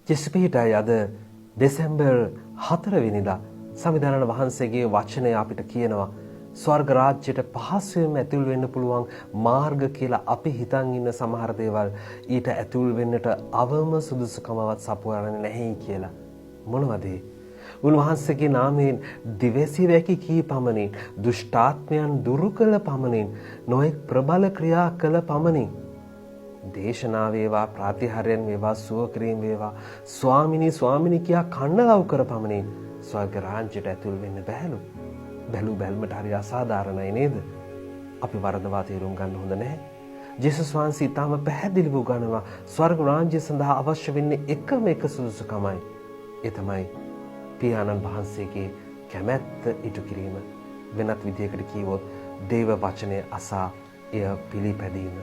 ජෙස්පීටයි අද දෙසැම්බර් 4 වෙනිදා සංවිධානන වහන්සේගේ වචනය අපිට කියනවා ස්වර්ග රාජ්‍යයට පහසුවෙන්ම ඇතුල් වෙන්න පුළුවන් මාර්ග කියලා අපි හිතන් ඉන්න සමහර දේවල් ඊට ඇතුල් වෙන්නට අවම සුදුසුකමවත් සපුරන්නේ නැහැ කියලා. මොනවද? උන්වහන්සේගේ නාමයෙන් දිවැසි වැකි කී පමණින්, දුෂ්ටාත්මයන් දුරු කළ පමණින්, නොයෙක් ප්‍රබල ක්‍රියා කළ පමණින්, දේශනා වේවා, ප්‍රාතිහාර්යයන් වේවා, සුව කිරීම වේවා, ස්වාමිනී කියා කන්නලව් කර පමණින් ස්වර්ග රාජ්‍යයට ඇතුල් වෙන්න බැහැලු. බැලු බැල්මට හරි අසාධාරණයි නේද? අපි වරදවා තේරුම් ගන්න හොඳ නැහැ. ජේසුස් වහන්සේ තාම පැහැදිලිව උගන්වනවා ස්වර්ග රාජ්‍ය සඳහා අවශ්‍ය වෙන්නේ එකම එක සුදුසුකමයි. ඒ තමයි පියාණන් වහන්සේගේ කැමැත්ත ඉටු කිරීම. වෙනත් විදියකට කිව්වොත් දේව වචනය අසා එය පිළිපැදීම.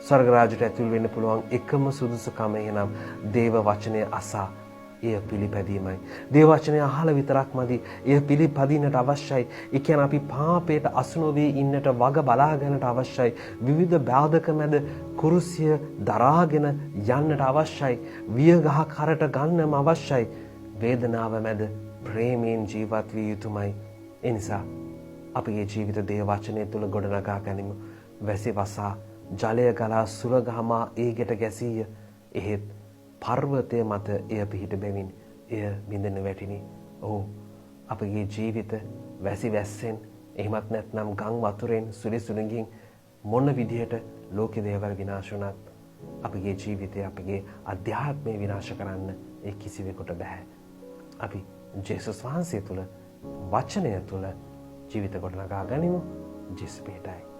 ස්වර්ග රාජ්‍යයට ඇතුල් වෙන්න පුළුවන් එකම සුදුසුකම එනම් දේව වචනය අසා එය පිළිපැදීමයි. දේව වචනය අහලා විතරක් මදි. එය පිළිපදින්නට අවශ්‍යයි. ඒ කියන්නේ අපි පාපයට අසු නොවී ඉන්නට වග බලා ගන්නට අවශ්‍යයි. විවිධ බාධක මැද කුරුසිය දරාගෙන යන්නට අවශ්‍යයි. වියගහ කරට ගන්නම අවශ්‍යයි. වේදනාව මැද ප්‍රේමයෙන් ජීවත් විය යුතුමයි. ඒ නිසා අපගේ ජීවිත දේව වචනය තුල ගොඩනගා ගනිමු. වැසි වසා ජලය ගලා සුරගහමා ඒකට ගැසීය. එහෙත් පර්වතය මත එය පිහිට බැවින් එය බිඳෙන වැටිනි. ඔව්, අපගේ ජීවිත වැසි වැස්සෙන් එහෙමත් නැත්නම් ගම් වතුරෙන් සුලිසුලිඟින් මොන විදිහට ලෝක දේවල් විනාශ වුණත් අපගේ ජීවිතය, අපගේ අධ්‍යාත්මය විනාශ කරන්න ඒ කිසිවෙකුට බෑ. අපි ජේසුස් වහන්සේ තුල, වචනය තුල ජීවිත ගොඩනගා ගනිමු. ජෙස්පීටයි